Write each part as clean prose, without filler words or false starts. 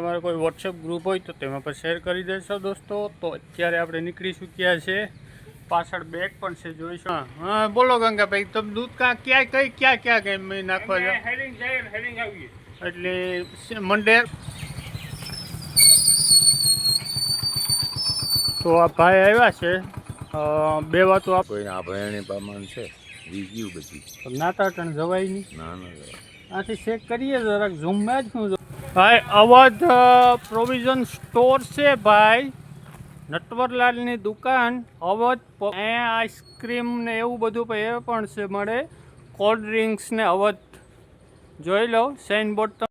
તમારો કોઈ WhatsApp group હોય તો તેમાં પર શેર કરી દેશો દોસ્તો. તો અત્યારે આપણે નીકળી ચૂક્યા છે, પાછળ બેગ પણ છે જોઈશું. હા બોલો ગંગાભાઈ, તમે દૂધ ક્યાં ગેમ નાખવા જાવ? એટલે મંડે તો આ ભાઈ આવ્યા છે. બે વાતો આપ કોઈને આભરણી પ્રમાણ છે ગયું બધી નાતા ટણ જવાય નહીં. ના આથી ચેક કરીએ જરાક ઝૂમમાં જ હું ભાઈ. અવધ પ્રોવિઝન સ્ટોર છે ભાઈ, નટવરલાલની દુકાન અવધ. અહીંયા આઈસ્ક્રીમ ને એવું બધું પણ એ પણ છે મળે, કોલ્ડ ડ્રિંક્સ ને અવધ જોઈ લો સાઇન બોર્ડ.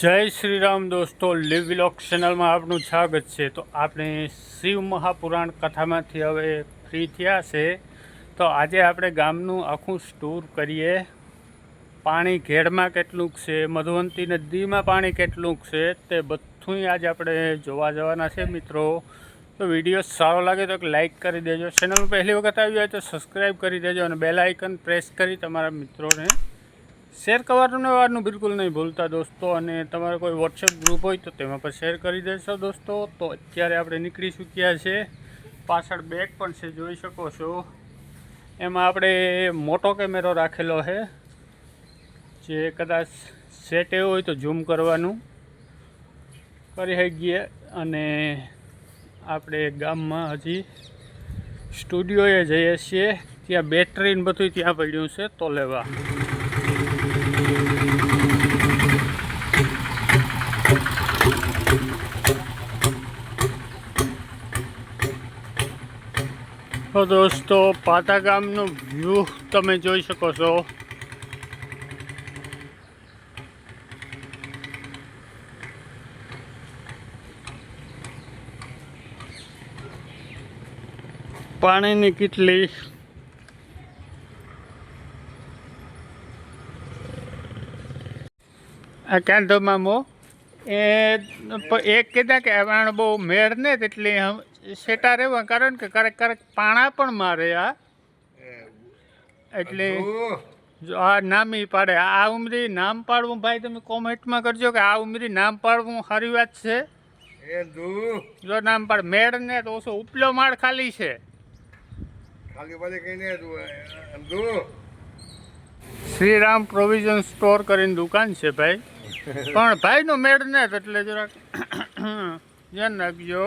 જય શ્રી રામ દોસ્તો, લીવ વિલોગ ચેનલમાં આપનું સ્વાગત છે. તો આપણે શિવ મહાપુરાણ કથામાંથી હવે ફ્રી થયા છે, તો આજે આપણે ગામનું આખું ટૂર કરીએ. પાણી ઘેડમાં કેટલુંક છે, મધુવંતી નદીમાં પાણી કેટલુંક છે, તે બધું આજે આપણે જોવા જવાના છે મિત્રો. તો વિડીયો સારો લાગે તો લાઈક કરી દેજો, ચેનલમાં પહેલી વખત આવી હોય તો સબસ્ક્રાઈબ કરી દેજો અને બેલ આઇકન પ્રેસ કરી તમારા મિત્રોને શેર કરવાનું બિલકુલ નહીં ભૂલતા દોસ્તો. અને તમારો કોઈ વોટ્સએપ ગ્રુપ હોય તો તેમાં પર શેર કરી દેશો દોસ્તો. તો અત્યારે આપણે નીકળી ચૂક્યા છે, પાછળ બેગ પણ છે જોઈ શકો છો. એમાં આપણે મોટો કેમેરો રાખેલો છે, જે કદાચ સેટ એવું હોય તો ઝૂમ કરવાનું કરી શકીએ. અને આપણે ગામમાં હજી સ્ટુડિયોએ જઈએ છીએ, ત્યાં બેટરીને બધું ત્યાં પડ્યું છે તો લેવા. તો દોસ્તો પાતા ગામનો વ્યૂ તમે જોઈ શકો છો. પાણીની કેટલી આ કાંધોમાં એક કીધા કે આણ બહુ મેળ ને એટલે સેટા રહેવા, કારણ કે ક્યારેક પાણા પણ મારે આ, એટલે જો આ નામી પાડે. આ ઉમરી નામ પાડવું ભાઈ તમે કોમેન્ટમાં કરજો કે આ ઉમરી નામ પાડવું સારી વાત છે. જો નામ પાડ મેળ ને તો ઓછો ઉપલો માળ ખાલી છે. શ્રીરામ પ્રોવિઝન સ્ટોર કરીને દુકાન છે ભાઈ, પણ ભાઈનો મેળ ને એટલે જરાક ધ્યાન રાખજો.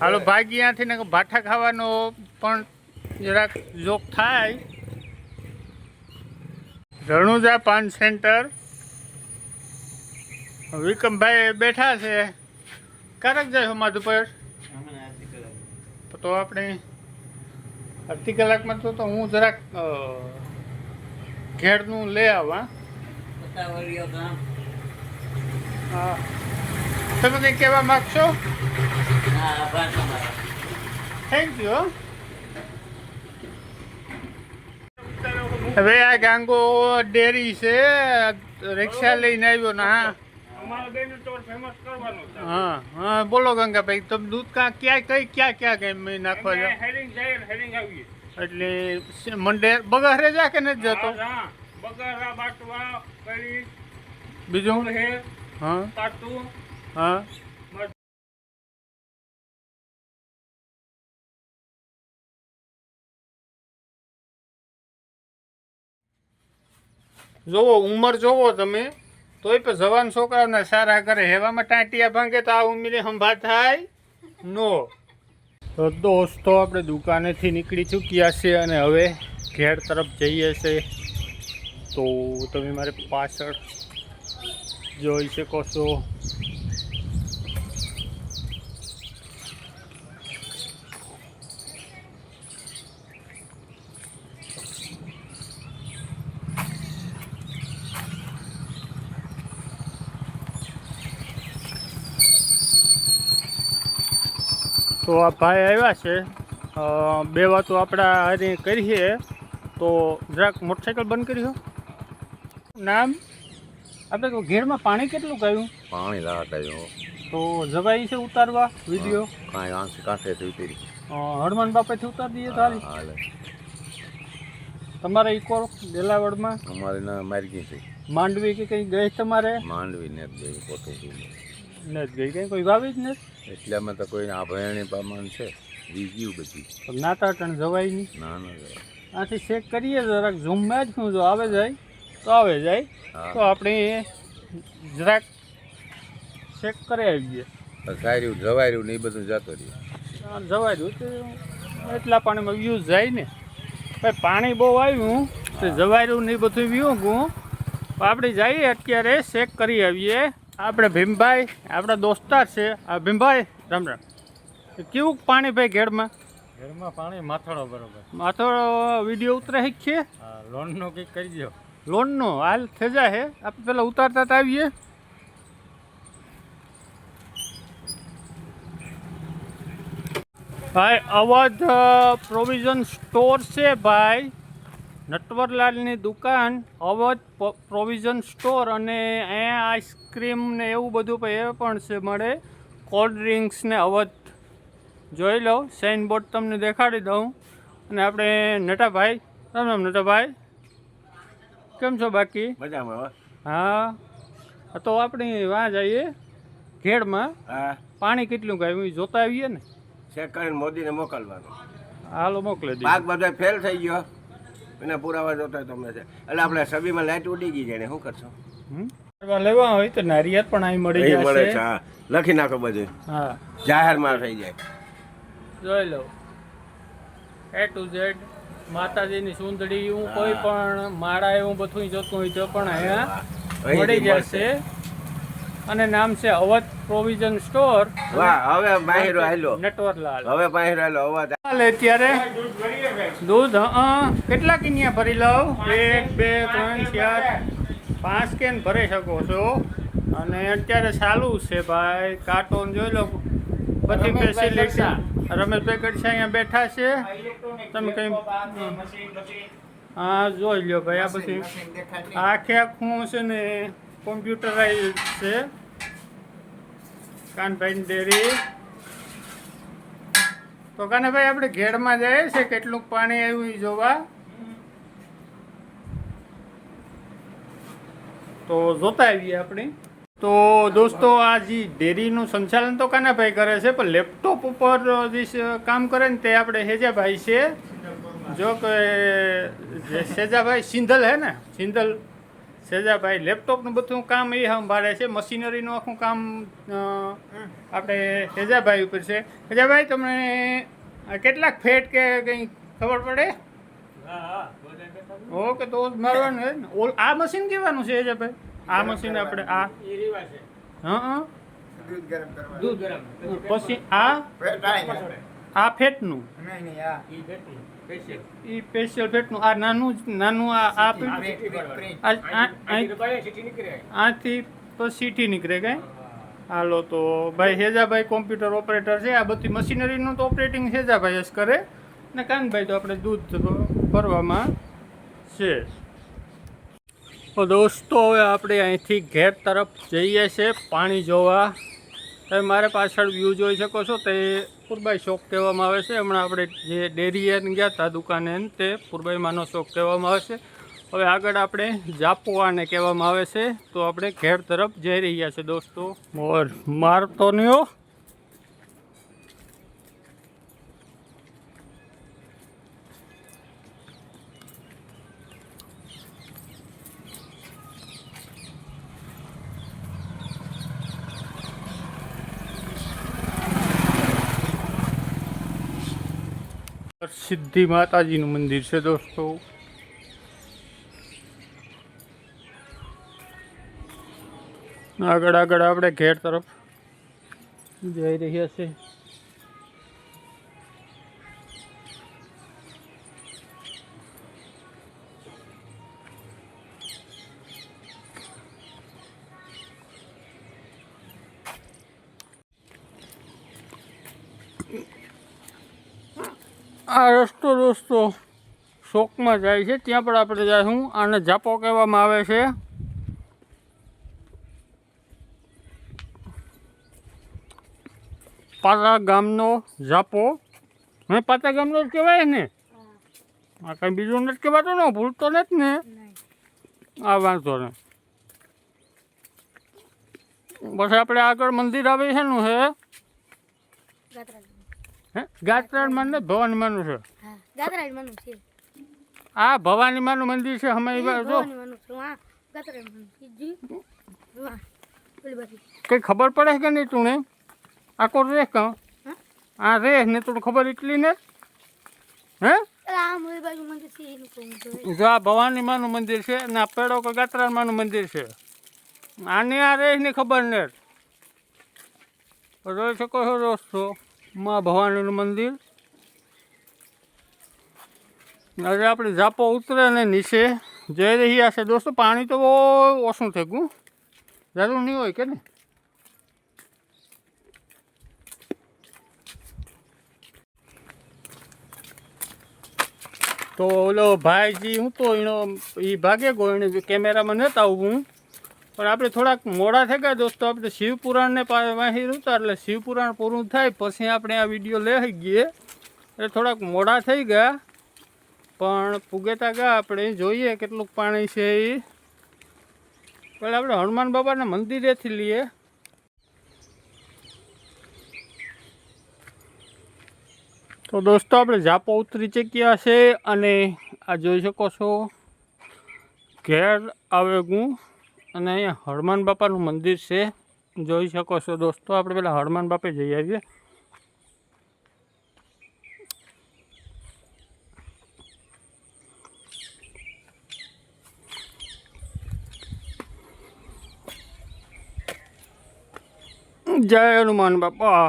હાલો ભાગી ત્યાંથી ને ભાઠા ખાવાનો પણ જરાક જોક થાય. રણુજા પાન સેન્ટર, વિક્રમભાઈ બેઠા છે. ક્યારેક જાય માધુપર? તો આપણે અડધી કલાકમાં તો હું જરાક ઘેરનું લઈ આવા. હા, તમે કંઈ કહેવા માગશો? Thank you. હવે આ ગાંગો ડેરી છે, રિક્ષા લઈને આવ્યો ને. હા હા બોલો ગંગાભાઈ, તમે દૂધ ક્યાં ગેમ નાખવા જાવ? એટલે મંડે બગહરે જા કે નથી જતો? બીજું હા હા જોવો ઉંમર જોવો તમે, તોય પણ જવાન છોકરાઓને સારા કરે. હેવામાં ટાંટિયા ભાંગે તો આ ઉંમરે સંભા થાય નો. તો દોસ્તો આપણે દુકાનેથી નીકળી ચૂક્યા છીએ અને હવે ઘેર તરફ જઈએ છીએ. તો તમે મારે પાછળ જોઈ શકો છો. તો આ ભાઈ આવ્યા છે, બે વાતો આપણા હારે કરીએ. તો જરાક મોટરસાઇકલ બંધ કરી દો. નામ આપણે તો ઘેરમાં પાણી કેટલું કહ્યું? પાણી લાટ આવ્યો તો જવાય છે ઉતારવા વિડીયો? કાંઈ આંખ કાંઠે ઉતરી. હનુમાન બાપાથી ઉતારી દઈએ તારી હાલે તમારે ઇકો ડેલાવડમાં અમારે ના માર્ગી છે માંડવી કે કંઈ ગઈ તમારે માંડવી ને ગઈ પોતું નથી ગઈ કંઈ કોઈ વાવી જ નથી એટલામાં તો કોઈ આભરણી પ્રમાણ છે વીગ્યું બધી તો નાતાટણ જવાય નહીં ના ના જાય. આથી ચેક કરીએ જરાક ઝૂમમાં જ શું જો આવે જાય તો આવે જાય હા. તો આપણે જરાક ચેક કરી આવીએ સાર્યું જવાર્યું ને એ બધું જતું રહ્યું જવાય રહ્યું તો એટલા પાણીમાં વ્યૂઝ જાય ને ભાઈ પાણી બહુ આવ્યું તો જવાયું ને એ બધું વ્યૂ ગયું આપણે જઈએ અત્યારે ચેક કરી આવીએ આપણે ભીમભાઈ આપણા દોસ્તાર છે આ ભીમભાઈ રામ રામ કેવું પાણી ભાઈ ઘેરમાં ઘરમાં પાણી માથાડો બરોબર માથો વિડીયો ઉતરે છે હા લોનનું કંઈક કરી દો લોનનો હાલ થઈ જાય આપણે પેલા ઉતારતા તો આવીએ ભાઈ અવધ પ્રોવિઝન સ્ટોર છે ભાઈ નટવરલાલની દુકાન અવધ પ્રોવિઝન સ્ટોર અને અહીંયા આઈસ્ક્રીમ ને એવું બધું પણ એ પણ છે મળે કોલ્ડ ડ્રિંક્સ ને અવધ જોઈ લો સાઇન બોર્ડ તમને દેખાડી દઉં અને આપણે નટાભાઈ રામ રામ નટાભાઈ કેમ છો બાકી મજામાં હા તો આપણે વાં જઈએ ઘેડમાં હા પાણી કેટલું કાંઈ જોતા આવીએ ને ચેક કરીને મોદીને મોકલવાનું હાલો મોકલી દઈએ પાક બધો ફેલ થઈ ગયો એના પુરાવા જોતા તમે છે એટલે આપણે સભીમાં લાઈટ ઉડી ગઈ છે ને શું કરશો લેવા હોય તો નારિયેળ પણ અહીં મળી એ મળે છે જશે હા લખી નાખો બધું હા જાહેરમાં થઈ જાય જોઈ લો એ ટુ ઝેડ માતાજીની સુંદડી હું કોઈ પણ માળા એવું બધું જોતું હોય તો પણ અહીંયા મળી જશે અને નામ છે અવધ પ્રોવિઝન સ્ટોર વાહ હવે બાહેરો આયલો નટવરલાલ હવે બાહેરો આયલો અવાજ હાલે અત્યારે દૂધ કેટલા કિનિયા ભરી લઉં 1 2 3 4 5 કેન ભરી શકો છો અને અત્યારે ચાલુ છે ભાઈ કાર્ટૂન જોઈ લો બધી ફેસિલિટી રમેશભાઈ કડસા અહીંયા બેઠા છે તમે કઈ હા જોઈ લો ભાઈ આ બધી આખે આખું છે ને કોમ્પ્યુટરાઇઝ છે કાનભાઈ ડેરી તો કાનાભાઈ આપણે ઘેડમાં જઈએ છે કેટલું પાણી આવ્યું એ જોવા તો જોતા આવીએ આપણે તો દોસ્તો આ જે ડેરીનું સંચાલન તો કાનાભાઈ કરે છે પણ લેપટોપ ઉપર જે કામ કરે ને તે આપણે હેજાભાઈ છે જો કે સેજાભાઈ સિંધલ હે ને સિંધલ સેજાભાઈ લેપટોપનું બધું કામ એ સંભાળે છે મશીનરીનું આખું કામ આપણે સેજાભાઈ ઉપર છે સેજાભાઈ તમને કેટલાક ફેટ કે કંઈ ખબર પડે ઓકે તો મારવાનું હે ને આ મશીન કેવાનું છે સેજાભાઈ આ મશીન આપણે આ હા દૂધ ગરમ પછી આ ફેટનું એ સ્પેશિયલ ફેટનું આ નાનું આથી તો સીટી નીકળે કાંઈ હાલો તો ભાઈ હેજાભાઈ કોમ્પ્યુટર ઓપરેટર છે આ બધી મશીનરીનું તો ઓપરેટિંગ હેજાભાઈ જ કરે ને કાનભાઈ તો આપણે દૂધ ભરવામાં છે તો દોસ્તો હવે આપણે અહીંથી ઘેર તરફ જઈએ છીએ પાણી જોવા તમે મારે પાછળ વ્યૂ જોઈ શકો છો તે પુરબાઈ ચોક કહેવામાં આવે છે હમણાં આપણે જે ડેરીએ ગયા હતા દુકાને તે પુરબાઈમાંનો ચોક કહેવામાં આવે છે હવે આગળ આપણે જાપવાને કહેવામાં આવે છે તો આપણે ઘેર તરફ જઈ રહ્યા છે દોસ્તો મોર મારતો નહીં હો સિદ્ધિ માતાજીનું મંદિર છે દોસ્તો આગળ આગળ આપણે ઘેર તરફ જઈ રહ્યા છે આ રસ્તો દોસ્તો શોકમાં જાય છે ત્યાં પણ આપણે જઈશું આને જાપો કહેવામાં આવે છે પાલા ગામનો જાપો હે પાતા ગામનો જ કહેવાય ને? આ કંઈ બીજું નથી કહેવાતું ને? ભૂલતો નથી ને? આ વાંધો ને. બસ આપણે આગળ મંદિર આવે છે નું છે હે ગાત્રાળમાં ને ભવાનીમાનું છે. આ ભવાનીમાનું મંદિર છે અમે જો કઈ ખબર પડે કે નહીં તું? આખો રે કહું આ રે ને તું ખબર એટલી ને હે? જો આ ભવાનીમાનું મંદિર છે ને આ પેડો કે ગાત્રાળમાનું મંદિર છે. આની આ રે ની ખબર ને જોઈ શકો છો દોસ્તો માં ભવાનીનું મંદિર. આજે આપણે ઝાપો ઉતરે ને નીચે જઈ રહ્યા છે દોસ્તો. પાણી તો બહુ ઓછું થઈ ગયું, જરૂર નહીં હોય કે ને? તો ઓલો ભાઈજી હું તો એનો એ ભાગે ગયો, એને કેમેરામાં નહોતા આવું પણ આપણે થોડાક મોડા થઈ ગયા દોસ્તો. આપણે શિવપુરાણને વાંચી હતા એટલે શિવપુરાણ પૂરું થાય પછી આપણે આ વિડીયો લઈ ગઈએ એટલે થોડાક મોડા થઈ ગયા પણ પુગેતા ગયા. આપણે જોઈએ કેટલું પાણી છે એ પહેલાં આપણે હનુમાન બાબાના મંદિરેથી લઈએ. તો દોસ્તો આપણે ઝાપો ઉતરી ચૂક્યા છે અને આ જોઈ શકો છો ઘેર આવે હું અને અહીંયા હનુમાન બાપાનું મંદિર છે જોઈ શકો છો દોસ્તો. આપણે પહેલાં હનુમાન બાપે જઈ આવીએ. જય હનુમાન બાપા,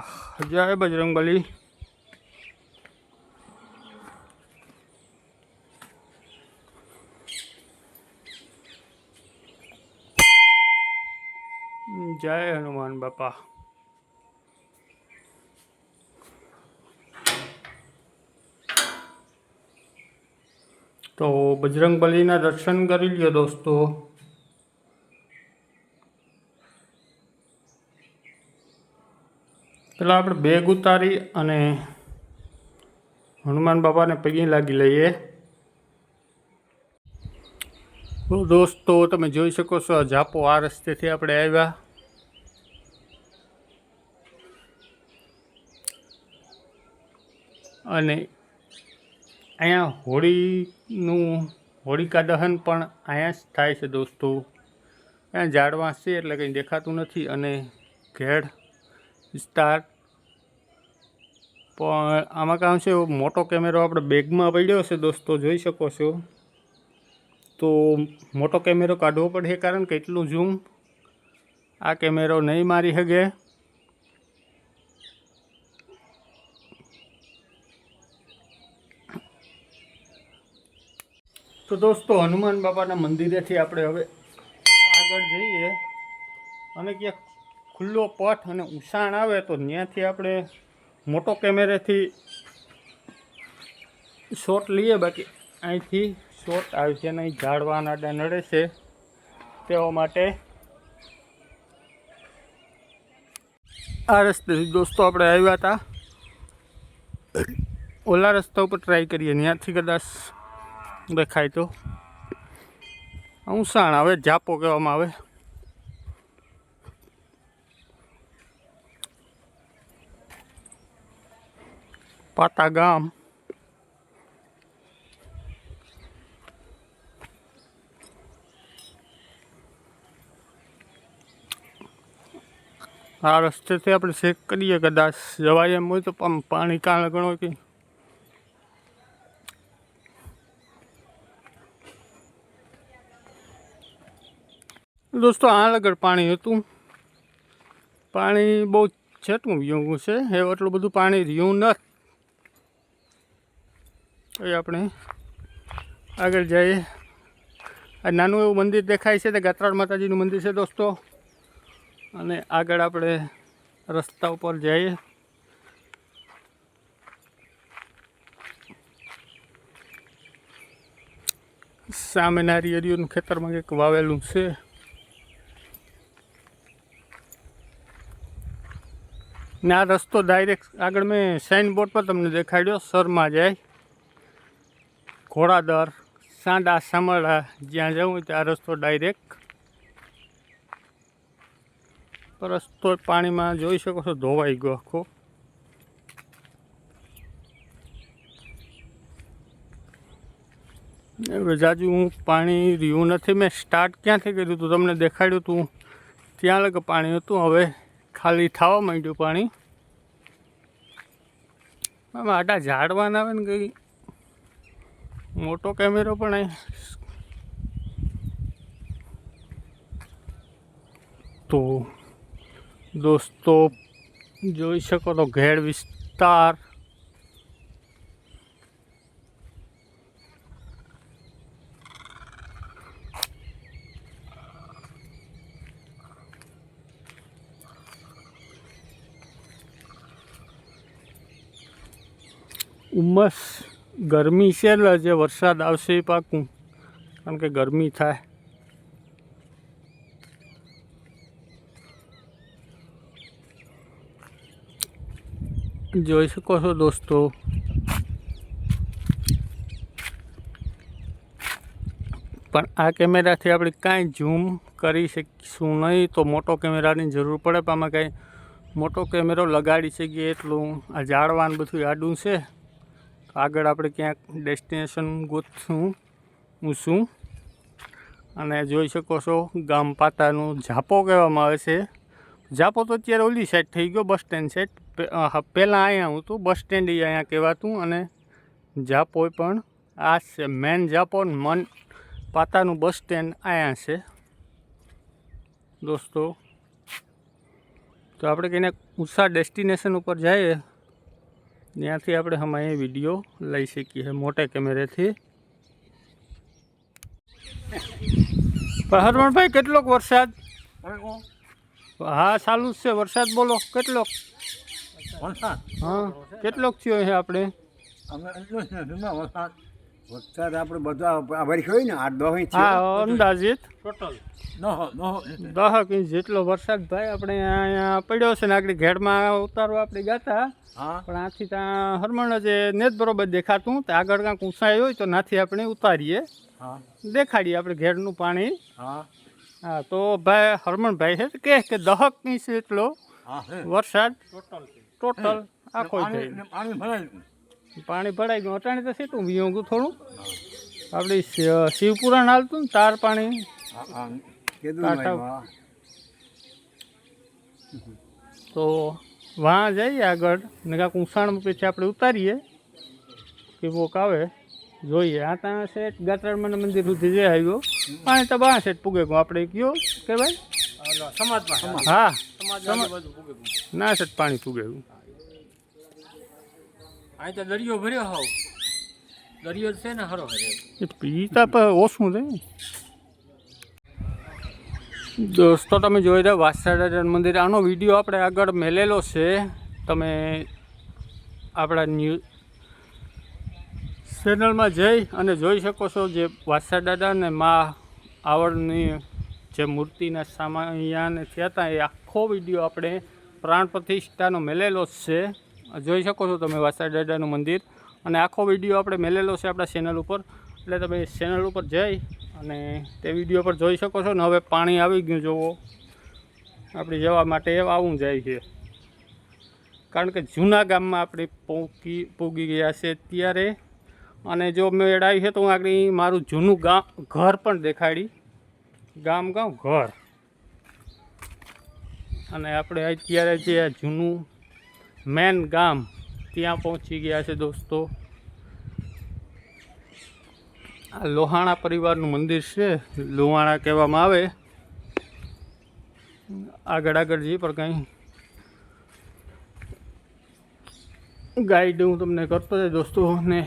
જય બજરંગબલી. જય હનુમાન બાપા. તો બજરંગબલીના દર્શન કરી લ્યો દોસ્તો. પેલા આપણે બેગ ઉતારી અને હનુમાન બાપાને પગે લાગી લઈએ. તો દોસ્તો તમે જોઈ શકો છો ઝાપો આ રસ્તેથી આપણે આવ્યા અને અહીંયા હોળિકા દહન પણ અહીંયા જ થાય છે દોસ્તો. અહીંયા ઝાડવા છે એટલે કંઈ દેખાતું નથી અને ઘેડ વિસ્તાર પણ આમાં કામ છે મોટો કેમેરો આપણે બેગમાં પડ્યો છે દોસ્તો જોઈ શકો છો. તો મોટો કેમેરો કાઢવો પડશે કારણ કે એટલું ઝૂમ આ કેમેરો નહીં મારી શકે. તો દોસ્તો હનુમાન બાપાના મંદિરેથી આપણે હવે આગળ જઈએ અને ક્યાંક ખુલ્લો પથ અને ઉષાણ આવે તો ત્યાંથી આપણે મોટો કેમેરાથી શોટ લઈએ. બાકી અહીંથી શોટ આવે છે નહીં, ઝાડવાના આડા નડે છે તેઓ માટે આ રસ્તેથી દોસ્તો આપણે આવ્યા હતા. ઓલા રસ્તા ઉપર ટ્રાય કરીએ, ત્યાંથી કદાચ દેખાય તો. ઉષાણ આવે, ઝાપો કહેવામાં આવે. પાતા ગામ આ રસ્તેથી આપણે ચેક કરીએ કદાચ જવાય એમ હોય તો. પાણી કાં ગણો કે દોસ્તો આ આગળ પાણી હતું. પાણી બહુ છેટું રહ્યું છે, એવું એટલું બધું પાણી રહ્યું નથી. એ આપણે આગળ જઈએ. આ નાનું એવું મંદિર દેખાય છે તે ગાત્રાળ માતાજીનું મંદિર છે દોસ્તો. અને આગળ આપણે રસ્તા ઉપર જઈએ. સામે નારિયેળીઓનું ખેતરમાં કંઈક વાવેલું છે. ને આ રસ્તો ડાયરેક્ટ આગળ મેં સાઇન બોર્ડ પર તમને દેખાડ્યો સરમાં જાય ઘોડાદર સાંડા સામરડા જ્યાં જવું હોય ત્યાં રસ્તો ડાયરેક્ટ રસ્તો પાણીમાં જોઈ શકો છો ધોવાઈ ગયો આખો હવે જાજુ હું પાણી રહ્યું નથી મેં સ્ટાર્ટ ક્યાંથી કર્યું હતું તમને દેખાડ્યું હતું ત્યાં લગે પાણી હતું હવે ખાલી થવા માંડ્યું પાણી આમાં આડા ઝાડવાના આવે ને કંઈ મોટો કેમેરો પણ અહીં તો દોસ્તો જોઈ શકો તો ઘેડ વિસ્તાર ઉમસ ગરમી છે એટલે જે વરસાદ આવશે એ પાકું કારણ કે ગરમી થાય જોઈ શકો છો દોસ્તો પણ આ કેમેરાથી આપણે કાંઈ ઝૂમ કરી શકીશું નહીં તો મોટો કેમેરાની જરૂર પડે પણ આમાં કાંઈ મોટો કેમેરો લગાડી શકીએ એટલું આ ઝાડવાનું બધું આડું છે આગળ આપણે ક્યાંક ડેસ્ટિનેશન ગોતશું શું અને જોઈ શકો છો ગામ પાતાનું ઝાપો કહેવામાં આવે છે ઝાપો તો અત્યારે ઓલી સાઈડ થઈ ગયો બસ સ્ટેન્ડ સાઈડ પહેલાં અહીંયા હતું બસ સ્ટેન્ડ અહીંયા કહેવાતું અને ઝાપો પણ આ છે મેન ઝાપો મન પાતાનું બસ સ્ટેન્ડ અહીંયા છે દોસ્તો તો આપણે કહીને ઊંચા ડેસ્ટિનેશન ઉપર જઈએ ત્યાંથી આપણે હમણાં વિડીયો લઈ શકીએ મોટા કેમેરેથી પણ હરમણભાઈ કેટલોક વરસાદ હા ચાલુ જ છે વરસાદ બોલો કેટલોક હા કેટલોક થયો છે આપણે વરસાદ આપણે બધા વર્ષ હોય ને 8-10 ઇંચ હા અંદાજિત ટોટલ 10 ઇંચ જેટલો વરસાદ ભાઈ આપણે અહીંયા પડ્યો છે ને આગળ ઘેડમાં ઉતારવા આપણે જતા પણ આથી ત્યાં હરમણ જે નેત બરોબર દેખાતું તો આગળ કાંઈક ઊંચાઈ હોય તો નાથી આપણે ઉતારીએ દેખાડીએ આપણે ઘેડનું પાણી હા તો ભાઈ હરમણભાઈ છે કે 10 ઇંચ એટલો વરસાદ ટોટલ આખો પાણી ભરાઈ ગયું અટાણે તો સીટું વિયોગું થોડું આપણી શિવપુરાણ હાલતું ને તાર પાણી તો વहाँ જઈએ આગળ ને કાંક ઊંસાણ પછી આપણે ઉતારીએ કે વોક આવે જોઈએ આ ત્યાં સેટ ગાત્રાળમાં મંદિર સુધી જે આવ્યો પાણી તો બહાર સેટ પૂગે ગયું આપણે કયો કે ભાઈ હા ના સેટ પાણી પૂગે ગયું અહીં તો દરિયો ભર્યો હોવ દરિયો છે ને હરો એ પીતા પર ઓછું છે દોસ્તો તમે જોઈ રહ્યા વાસણા મંદિર આનો વિડીયો આપણે આગળ મેલેલો છે તમે આપણા ન્યૂઝ ચેનલમાં જઈ અને જોઈ શકો છો જે વાસા દાદા ને મા આવડની જે મૂર્તિના સામાયાને થયા હતા એ આખો વિડીયો આપણે પ્રાણ પ્રતિષ્ઠાનો મેલેલો જ છે જોઈ શકો છો તમે વાસા દાદાનું મંદિર અને આખો વિડીયો આપણે મેલેલો છે આપણા ચેનલ ઉપર એટલે તમે ચેનલ ઉપર જઈ અને તે વિડીયો પર જોઈ શકો છો ને હવે પાણી આવી ગયું જોવો આપણે જવા માટે આવું જાય છે કારણ કે જૂના ગામમાં આપણે પૂગી ગયા છે ત્યારે અને જો મેળ આવી છે તો હું આગળ મારું જૂનું ઘર પણ દેખાડી ગામ ઘર અને આપણે અત્યારે જે જૂનું મેન ગામ ત્યાં પહોંચી ગયા છે દોસ્તો આ લોહાણા પરિવારનું મંદિર છે લોહાણા કહેવામાં આવે આગળ જઈએ પણ કંઈ ગાઈડ હું તમને કરતો જાય દોસ્તો ને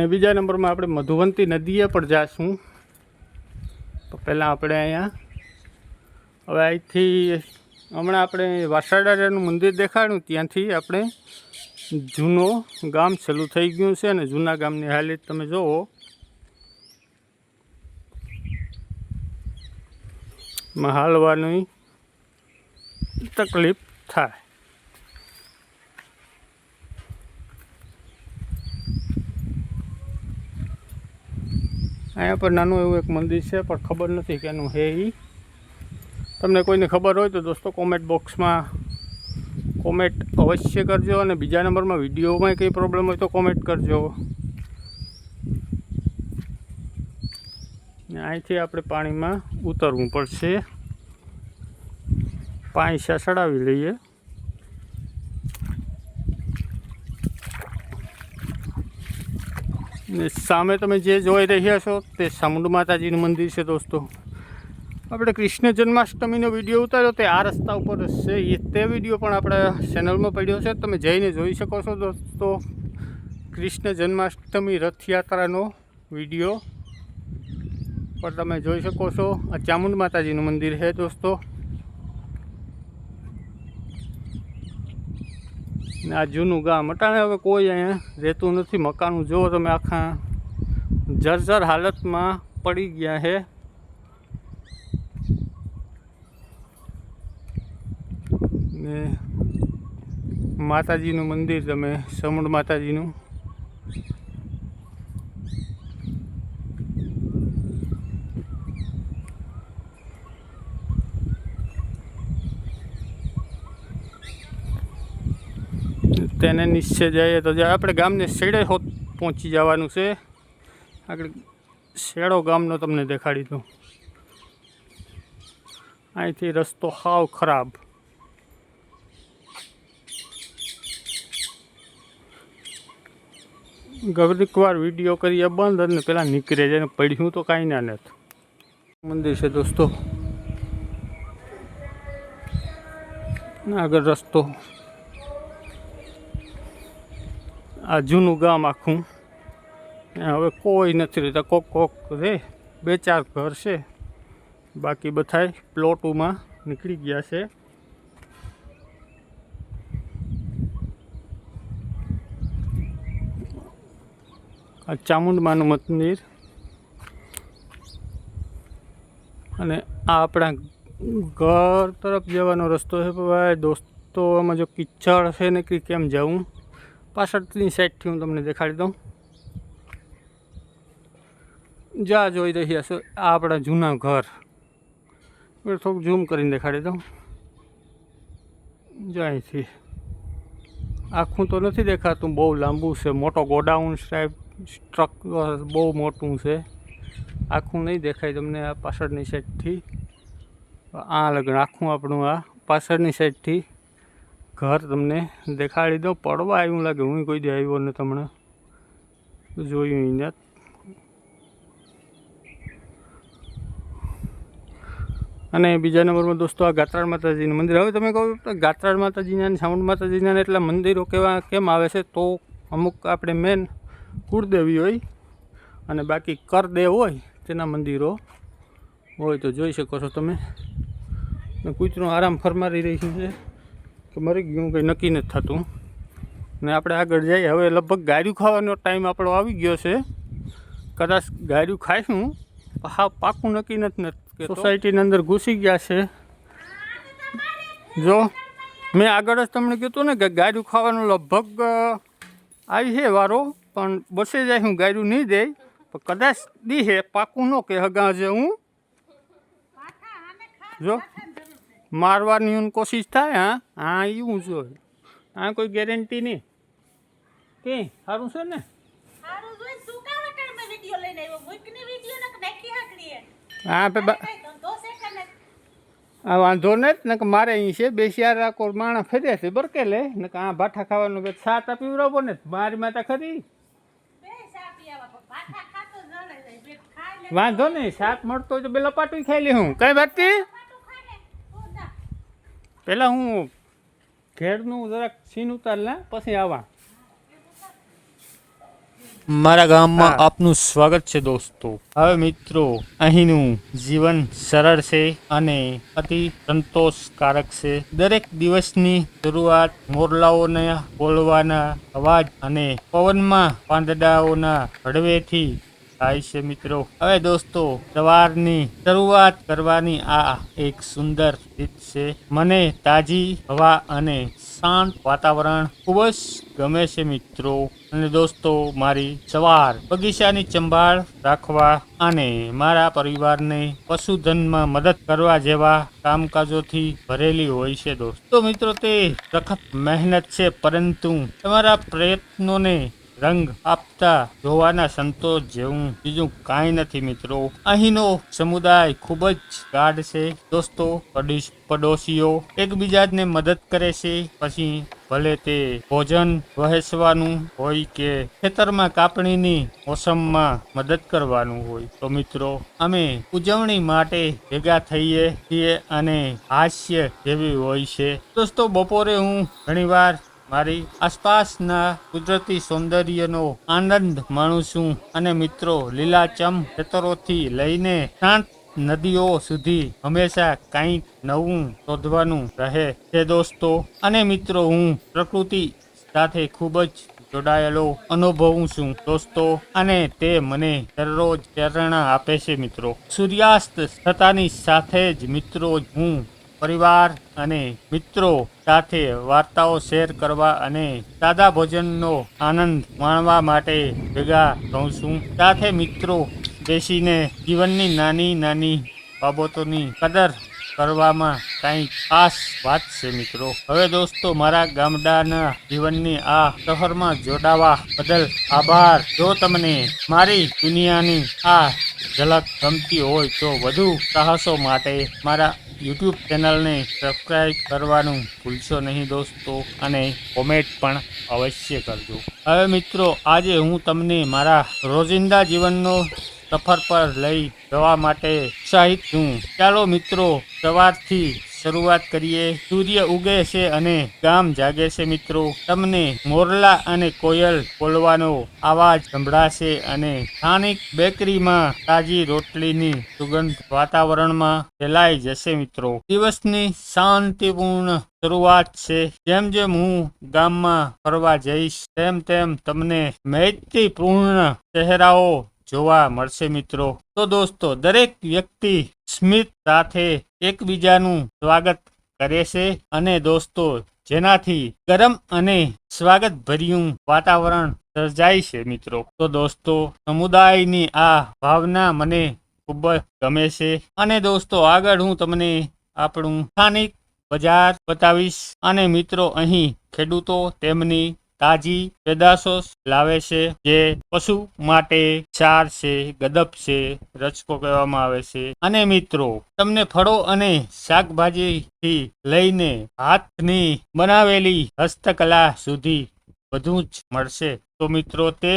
બીજા નંબરમાં આપણે મધુવંતી નદીએ પણ જઈશું તો પહેલાં આપણે અહીંયા હવે અહીંથી હમણાં આપણે વાસણાનું મંદિર દેખાડ્યું ત્યાંથી આપણે જૂનો ગામ ચાલુ થઈ ગયું છે અને જૂના ગામની હાલત તમે જુઓ માં હાલવાની તકલીફ થાય. અહીંયા પર નાનું એવું એક મંદિર છે પણ ખબર નથી કે એનું હે એ. તમને કોઈને ખબર હોય તો દોસ્તો કોમેન્ટ બોક્સમાં કોમેન્ટ અવશ્ય કરજો. અને બીજા નંબરમાં વિડીયોમાં કંઈ પ્રોબ્લેમ હોય તો કોમેન્ટ કરજો. અહીંથી આપણે પાણીમાં ઉતરવું પડશે. પાંચા ચડાવી લઈએ. ને સામે તમે જે જોઈ રહ્યા છો તે ચામુંડ માતાજીનું મંદિર છે દોસ્તો. આપણે કૃષ્ણ જન્માષ્ટમીનો વિડીયો ઉતાર્યો તે આ રસ્તા ઉપર જ છે. તે વિડીયો પણ આપણા ચેનલમાં પડ્યો છે, તમે જઈને જોઈ શકો છો દોસ્તો. કૃષ્ણ જન્માષ્ટમી રથયાત્રાનો વિડીયો પણ તમે જોઈ શકો છો. આ ચામુંડ માતાજીનું મંદિર છે દોસ્તો. ને આ જૂનું ગામ અટાણે હવે કોઈ અહીંયા રહેતું નથી. મકાનો જુઓ તમે, આખા જર્જર હાલતમાં પડી ગયા છે. ને માતાજીનું મંદિર તમે ચામુંડ માતાજીનું તેને નીચે જઈએ તો આપણે ગામને શેડે પહોંચી જવાનું છે. આગળ શેડો ગામનો તમને દેખાડી દઉં. અહીંથી રસ્તો સાવ ખરાબ. ઘડીક વાર વિડીયો કરીએ બંધ અને પેલા નીકળે જાય. પડ્યું તો કાંઈ ના નથી. મંદિર છે દોસ્તો. આગળ રસ્તો. આ જૂનું ગામ આખું. હવે કોઈ નથી રહેતા. કોક રે 2-4 ઘર છે, બાકી બધાય પ્લોટોમાં નીકળી ગયા છે. આ ચામુંડમાનું મંદિર અને આ આપણા ઘર તરફ જવાનો રસ્તો છે. ભાઈ દોસ્તો, આમાં જો કિચડ છે ને કે કેમ જાઉં. પાછળની સાઈડથી હું તમને દેખાડી દઉં. જ્યાં જોઈ રહ્યા છો આ આપણા જૂના ઘર. થોડુંક ઝૂમ કરીને દેખાડી દઉં. જ્યાંથી આખું તો નથી દેખાતું, બહુ લાંબુ છે. મોટો ગોડાઉન ટાઈપ સ્ટ્રક બહુ મોટું છે. આખું નહીં દેખાય તમને આ પાછળની સાઈડથી. આ લગ્ન આખું આપણું આ પાછળની સાઈડથી ઘર તમને દેખાડી દઉં. પડવા આવ્યું લાગે. હું કોઈ દે આવ્યો ને તમને જોયું અહીંયા. અને બીજા નંબરમાં દોસ્તો આ ગાત્રાળ માતાજીનું મંદિર. હવે તમે કહો ગાત્રાળ માતાજીના અને ચામુંડ માતાજીના એટલા મંદિરો કેમ આવે છે? તો અમુક આપણે મેન કુળદેવી હોય અને બાકી કરદેવ હોય તેના મંદિરો હોય. તો જોઈ શકો છો તમે. કૂતરું આરામ ફરમારી રહ્યું છે કે મરી ગયું કંઈ નક્કી નથી થતું. ને આપણે આગળ જઈએ. હવે લગભગ ગાયરું ખાવાનો ટાઈમ આપણો આવી ગયો છે. કદાચ ગાયરું ખાઈશું, હા પાકું નક્કી નથી. સોસાયટીની અંદર ઘૂસી ગયા છે. જો મેં આગળ જ તમને કીધું ને કે ગાયરું ખાવાનું લગભગ આવી છે વારો, પણ બસે જાય હું ગાયરું નહીં દે, પણ કદાચ દી છે પાકું ન કે હગા જે હું જો મારવાની કોશિશ થાય. હા એવું જોઈએ. હા કોઈ ગેરંટી નહીં. કે સારું છે ને? હા આ વાંધો નથી ને કે મારે અહીં છે બેસિયાર રાખો માણસ ફેરે છે બરકે લે ને કે આ ભાઠા ખાવાનું કે છાત આપી રહો ને મારી માતા ખરી. વાંધો નહીં, શાક મળતો હોય તો બે લપાટું ખાઈ લે. હું કઈ વાત પેલા હું ઘેરનું જરાક સીન ઉતાર લે પછી આવા. મારા ગામમાં આપનું સ્વાગત છે દોસ્તો. હવે મિત્રો અહીંનું જીવન સરળ છે અને અતિ સંતોષકારક છે. દરેક દિવસની શરૂઆત મોરલાઓના બોલવાના અવાજ અને પવનમાં પાંદડાઓના હળવેથી થાય છે મિત્રો. હવે દોસ્તો સવારની શરૂઆત કરવાની આ એક સુંદર રીત છે. મને તાજી હવા અને શાંત વાતાવરણ ખૂબ જ ગમે છે મિત્રો. અને દોસ્તો મારી સવાર બગીચાની સંભાળ રાખવા અને મારા પરિવારને પશુધનમાં મદદ કરવા જેવા કામકાજોથી ભરેલી હોય છે દોસ્તો. મિત્રો તે સખત મહેનત છે, પરંતુ તમારા પ્રયત્નોને રંગ આપતા જોવાના સંતોષ જેવું બીજું કાંઈ નથી મિત્રો. અહીંનો સમુદાય ખૂબ જ ગાઢ છે દોસ્તો. પડોશીઓ એકબીજાને મદદ કરે છે, પછી ભલે તે ભોજન વહેંચવાનું હોય કે ખેતરમાં કાપણીની મોસમમાં મદદ કરવાનું હોય. તો મિત્રો અમે ઉજવણી માટે ભેગા થઈએ છીએ અને હાસ્ય જેવી હોય છે દોસ્તો. બપોરે હું ઘણીવાર મારી આસપાસના કુદરતી સૌંદર્યનો આનંદ માણું છું અને મિત્રો લીલાચમ ખેતરોથી લઈને શાંત નદીઓ સુધી હંમેશા કંઈક નવું શોધવાનું રહે છે દોસ્તો. અને મિત્રો હું પ્રકૃતિ સાથે ખૂબ જ જોડાયેલો અનુભવું છું દોસ્તો, અને તે મને દરરોજ પ્રેરણા આપે છે મિત્રો. સૂર્યાસ્ત થતાની સાથે જ મિત્રો હું પરિવાર અને મિત્રો સાથે વાર્તાઓ શેર કરવા અને સાદા ભોજનનો આનંદ માણવા માટે ભેગા રહું છું. સાથે મિત્રો બેસીને જીવનની નાની નાની બાબતોની કદર કરવામાં કંઈ ખાસ વાત છે મિત્રો. હવે દોસ્તો મારા ગામડાના જીવનની આ શહેરમાં જોડાવા બદલ આભાર. જો તમને મારી દુનિયાની આ ઝલક ગમતી હોય તો વધુ સાહસો માટે મારા યુટ્યુબ ચેનલને સબસ્ક્રાઈબ કરવાનું ભૂલશો નહીં દોસ્તો, અને કોમેન્ટ પણ અવશ્ય કરજો. હવે મિત્રો આજે હું તમને મારા રોજિંદા જીવનનો સફર પર લઈ જવા માટે ઉત્સાહિત છું. ચાલો મિત્રો સવારથી શરૂઆત કરીએ. સૂર્ય ઉગે છે અને ગામ જાગે છે મિત્રો. તમને મોરલા અને કોયલ બોલવાનો અવાજ સંભળાશે અને સ્થાનિક બેકરીમાં તાજી રોટલીની સુગંધ વાતાવરણમાં ફેલાઈ જશે મિત્રો. દિવસની શાંતિપૂર્ણ શરૂઆત છે. જેમ જેમ હું ગામમાં ફરવા જઈશ તેમ તેમ તમને મૈત્રીપૂર્ણ ચહેરાઓ જોવા મળશે મિત્રો. તો દોસ્તો દરેક વ્યક્તિ સ્મિત સાથે એકબીજાનું સ્વાગત કરે છે અને દોસ્તો જેનાથી ગરમ અને સ્વાગત ભર્યું વાતાવરણ સર્જાય છે મિત્રો. તો દોસ્તો સમુદાયની આ ભાવના મને ખૂબ જ ગમે છે. અને દોસ્તો આગળ હું તમને આપણું સ્થાનિક બજાર બતાવીશ. અને મિત્રો અહીં ખેડૂતો તેમની તાજી પેદાશો લાવે છે, જે પશુ માટે ચાર છે, ગદપ છે, રચકો કહેવામાં આવે છે. અને મિત્રો તમને ફળો અને શાકભાજીથી લઈને હાથની બનાવેલી હસ્તકલા સુધી બધું જ મળશે. તો મિત્રો તે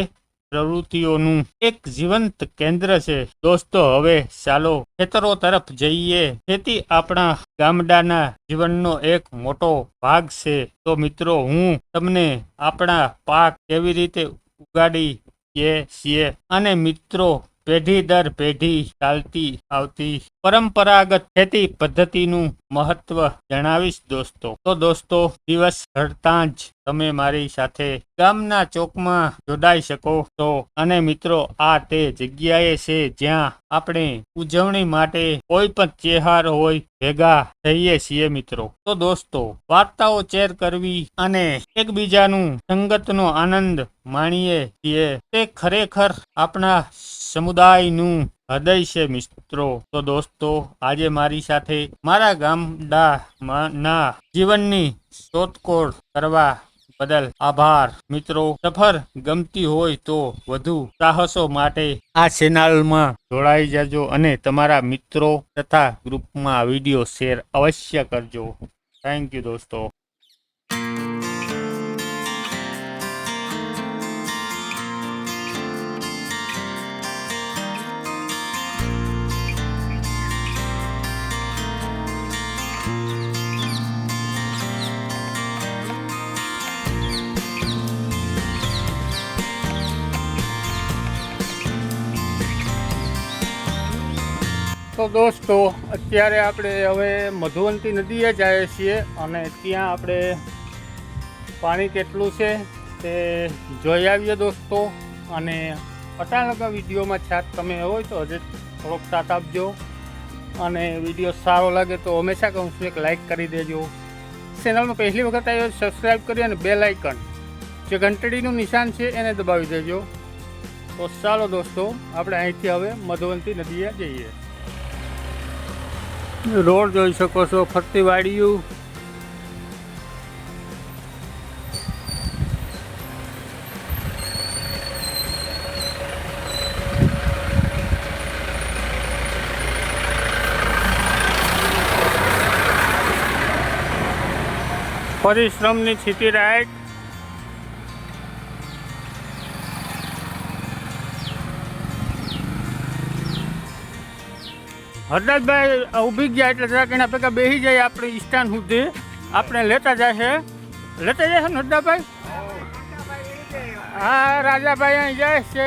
પ્રવૃત્તિઓનું એક જીવંત કેન્દ્ર છે દોસ્તો. હવે ચાલો ખેતરો તરફ જઈએ. ખેતી આપણા ગામડાના જીવનનો એક મોટો ભાગ છે. તો મિત્રો હું તમને આપણા પાક કેવી રીતે ઉગાડીએ છીએ અને મિત્રો પેઢી દર પેઢી ચાલતી આવતી પરંપરાગત ખેતી પદ્ધતિનું મહત્વ જણાવીશ દોસ્તો. તો દોસ્તો દિવસ ઢળતાં જ તમે મારી સાથે ગામના ચોકમાં જોડાઈ શકો છો. અને મિત્રો આ તે જગ્યાએ છે જ્યાં આપણે ઉજવણી માટે કોઈ પણ તહેવાર હોય ભેગા થઈએ છીએ મિત્રો. તો દોસ્તો વાર્તાઓ શેર કરવી અને એકબીજાનું સંગતનો આનંદ માણીએ છીએ, તે ખરેખર આપણા સમુદાયનું હૃદય છે મિત્રો. તો દોસ્તો આજે મારી સાથે મારા ગામડાના જીવનની શોધખોળ કરવા બદલ આભાર મિત્રો. સફર ગમતી હોય તો વધુ સાહસો માટે આ ચેનલમાં જોડાઈ જજો અને તમારા મિત્રો તથા ગ્રુપમાં વિડીયો શેર અવશ્ય કરજો. થેન્ક યુ દોસ્તો. તો દોસ્તો અત્યારે આપણે હવે મધુવંતી નદીએ જઈએ છીએ અને ત્યાં આપણે પાણી કેટલું છે તે જોઈ આવીએ દોસ્તો. અને અચાનક આ વિડીયોમાં છાત તમે હોય તો હજી થોડોક સાથ આપજો, અને વિડીયો સારો લાગે તો હંમેશા કહું છું એક લાઇક કરી દેજો. ચેનલમાં પહેલી વખત આવ્યો સબસ્ક્રાઈબ કરી અને બેલ આઇકન જે ઘંટડીનું નિશાન છે એને દબાવી દેજો. તો ચાલો દોસ્તો, આપણે અહીંથી હવે મધુવંતી નદીએ જઈએ. રોડ જોઈ શકો છો, ફરતી વાડીયું. પરિશ્રમની સ્થિતિ રાઈટ. હરદાસભાઈ ઊભી ગયા એટલે જરાક એના ભેગા બેસી જાય આપણે સ્ટાન્ડ સુધી. આપણે લેતા જશે ને હરદાસભાઈ? હા, રાજાભાઈ અહીં જાય છે.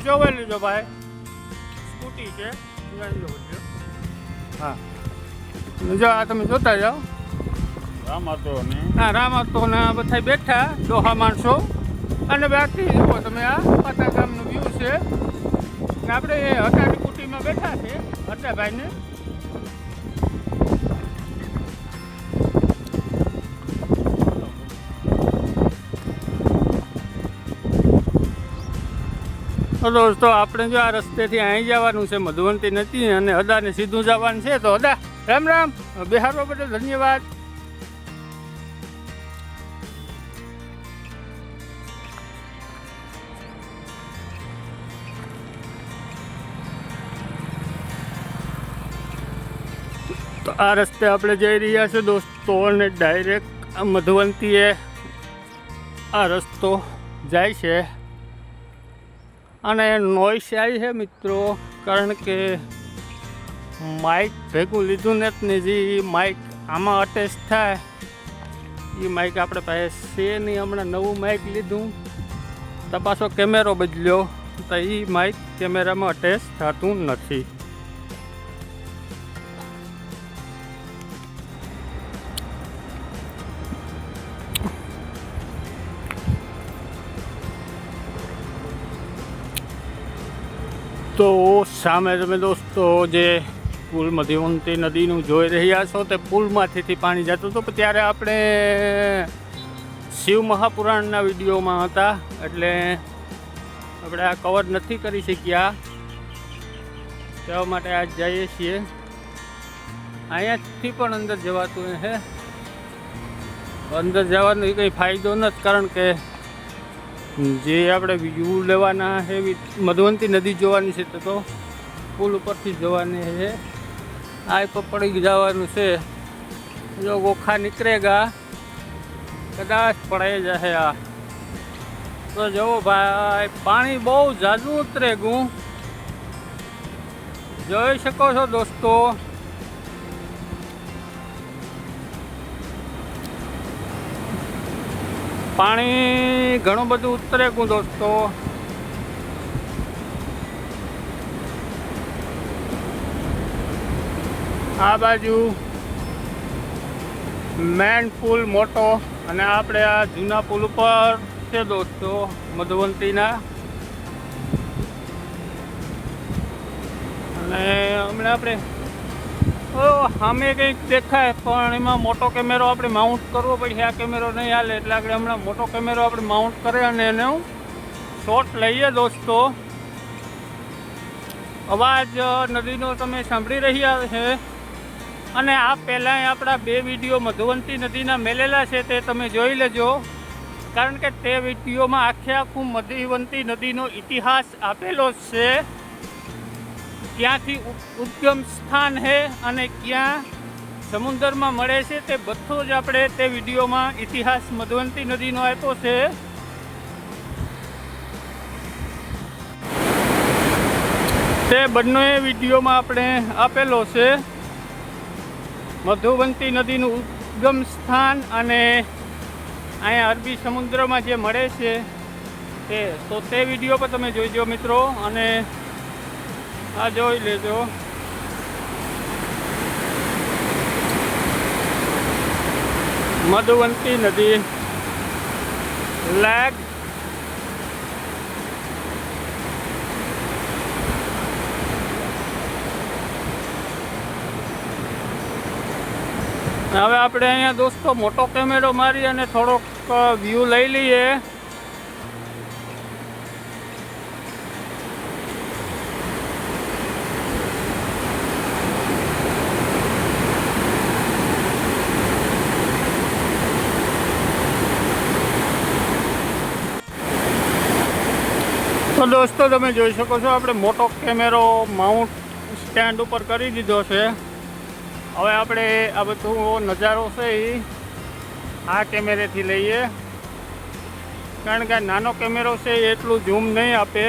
જોવે લીધો ભાઈ, સ્કૂટી છે. હા, જો આ તમે જોતા જાઓ. હા, રામાતો ને બધા બેઠા ડોહા માણસો. અને બાકી જુઓ તમે, આ પાતા ગામનું વ્યૂ છે. આપણે એ હટાની કુટીમાં બેઠા છે હટાભાઈને. તો દોસ્તો, આપણે જો આ રસ્તેથી અહીં જવાનું છે મધુવંતી નદી, અને હદાને સીધું જવાનું છે. તો હદા રામ રામ, બિહારવા બદલ ધન્યવાદ. તો આ રસ્તે આપણે જઈ રહ્યા છીએ દોસ્તો, અને ડાયરેક્ટ મધુવંતીએ આ રસ્તો જાય છે. અને નોઈસ આવી છે મિત્રો, કારણ કે માઇક ભેગું લીધું ને જે માઇક આમાં અટેચ થાય એ માઇક આપણે પાસે છે નહીં. હમણાં નવું માઇક લીધું, તપાસો કેમેરો બદલ્યો તો એ માઇક કેમેરામાં અટેચ થતું નથી. તો સામે તમે દોસ્તો જે પુલ મધુવંતી નદીનું જોઈ રહ્યા છો, તે પુલમાંથી પાણી જતું હતું. ત્યારે આપણે શિવ મહાપુરાણના વિડીયોમાં હતા, એટલે આપણે આ કવર નથી કરી શક્યા. તેવા માટે આજ જઈએ છીએ. અહીંયાથી પણ અંદર જવાતું છે. અંદર જવાનો કંઈ ફાયદો નથી, કારણ કે જે આપણે વ્યૂ લેવાના છે મધુવંતી નદી જોવાની છે તો પુલ ઉપરથી જોવાની છે. આ પડી જવાનું છે. જો ગોખા નીકળેગા, કદાચ પડે જશે. આ તો જુઓ ભાઈ, પાણી બહુ ઝાઝું ઉતરે ગયું, જોઈ શકો છો દોસ્તો. પાણી ઘણું બધું ઉતરે ગયું દોસ્તો. આ બાજુ મેન પુલ મોટો, અને આપણે આ જૂના પુલ ઉપર છે દોસ્તો મધુવંતીના. અને હમણાં આપણે સામે કંઈક દેખાય, પણ એમાં મોટો કેમેરો આપણે માઉન્ટ કરવો પડશે. આ કેમેરો નહીં હાલે, એટલે આપણે હમણાં મોટો કેમેરો આપણે માઉન્ટ કરે અને એને શોટ લઈએ દોસ્તો. અવાજ નદીનો તમે સાંભળી રહ્યા છે. અને આ પહેલાં આપણા 2 વિડીયો મધુવંતી નદીના મેલેલા છે, તે તમે જોઈ લેજો, કારણ કે તે વિડીયોમાં આખું મધુવંતી નદીનો ઇતિહાસ આપેલો છે. ક્યાંથી ઉદ્ગમ સ્થાન છે અને ક્યાં સમુદ્રમાં મળે છે, તે બધું જ આપણે તે વિડીયોમાં ઇતિહાસ મધુવંતી નદીનો આપ્યો છે. તે બંને વિડીયોમાં આપણે આપેલો છે મધુવંતી નદીનું ઉદ્ગમ સ્થાન અને અહીંયા અરબી સમુદ્રમાં જે મળે છે તે. તો તે વિડીયો પર તમે જોઈજો મિત્રો, અને આ જોઈ લેજો. મધુવંતી નદી લેક હવે આપણે અહીંયા દોસ્તો મોટો કેમેરો મારી અને થોડોક વ્યૂ લઈ લઈએ. તો દોસ્તો તમે જોઈ શકો છો આપણે મોટો કેમેરો માઉન્ટ સ્ટેન્ડ ઉપર કરી દીધો છે. હવે આપણે આ બધું નજારો છે એ આ કેમેરેથી લઈએ, કારણ કે નાનો કેમેરો છે એ એટલું ઝૂમ નહીં આપે.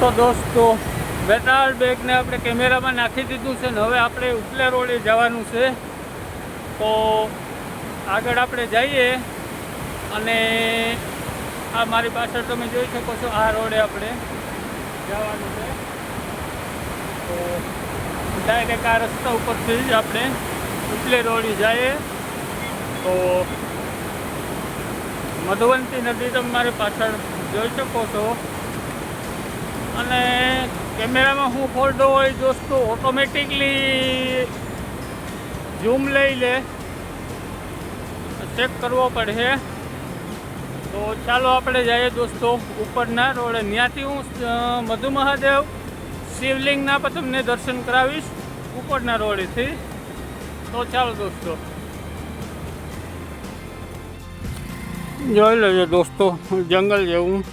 તો દોસ્તો બેતાળ બેગને આપણે કેમેરામાં નાખી દીધું છે ને હવે આપણે ઉપલે રોડે જવાનું છે. તો આગળ આપણે જઈએ અને આ મારી પાછળ તમે જોઈ શકો છો આ રોડે આપણે જવાનું છે. તો ડાયરેક્ટ આ રસ્તા ઉપરથી જ આપણે ઉપલે રોડે જઈએ. તો મધુવંતી નદી તમે મારી પાછળ જોઈ શકો છો અને કેમેરામાં હું ફોલ્ડો હોય દોસ્તો ઓટોમેટિકલી ઝૂમ લઈ લે, ચેક કરવો પડે. તો ચાલો આપણે જઈએ દોસ્તો ઉપરના રોડે. ત્યાંથી હું મધુ મહાદેવ શિવલિંગના પણ તમને દર્શન કરાવીશ ઉપરના રોડેથી. તો ચાલો દોસ્તો જોઈ લેજો દોસ્તો, જંગલ જેવું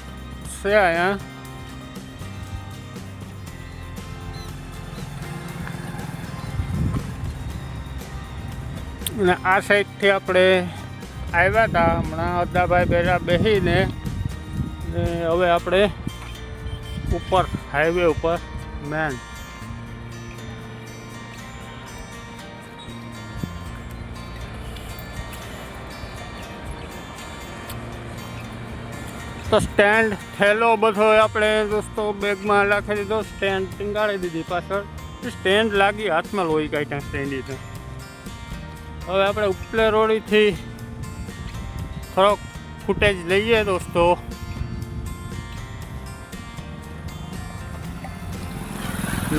છે અહીંયા. અને આ સાઈડથી આપણે આવ્યા હતા હમણાં અદ્દાભાઈ બેરા બેસીને. હવે આપણે ઉપર હાઈવે ઉપર મેન તો સ્ટેન્ડ થેલો બધો આપણે દોસ્તો બેગમાં રાખી દીધો. સ્ટેન્ડ ટીંગાળી દીધી પાછળ. સ્ટેન્ડ લાગી હાથમાં લોહી કાઢ્યા સ્ટેન્ડ છે. હવે આપણે ઉપલે રોડથી થોડોક ફૂટેજ લઈએ દોસ્તો.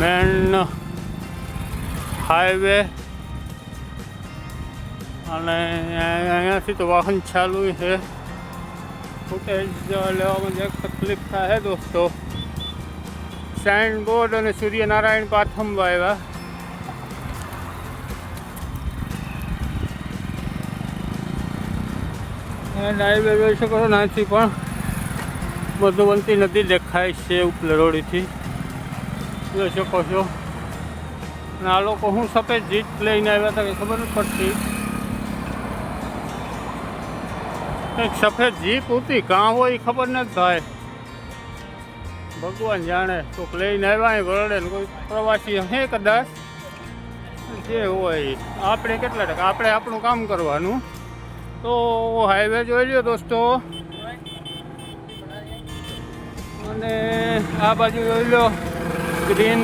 મેન હાઈવે અને અહીંયાથી તો વાહન ચાલુ છે. ફૂટેજ લેવામાં એક તકલીફ થાય દોસ્તો. સાઇન બોર્ડ અને સૂર્યનારાયણ પાથમવા આવ્યા. હાઈવે જોઈ શકો છો, નાથી પણ મધુવંતી નદી દેખાય છે ઉપલે રોડથી જોઈ શકો છો. અને આ લોકો હું સફેદ જીપ લઈને આવ્યા હતા કે ખબર નથી પડતી. કંઈક સફેદ જીપ હતી, કાં હોય ખબર નથી થાય, ભગવાન જાણે. કોઈક લઈને આવ્યા વરડે ને કોઈ પ્રવાસી હે કદાચ. જે હોય આપણે કેટલા ટકા આપણે આપણું કામ કરવાનું. તો હાઈવે જોઈ લ્યો દોસ્તો. અને આ બાજુ જોઈ લો ગ્રીન,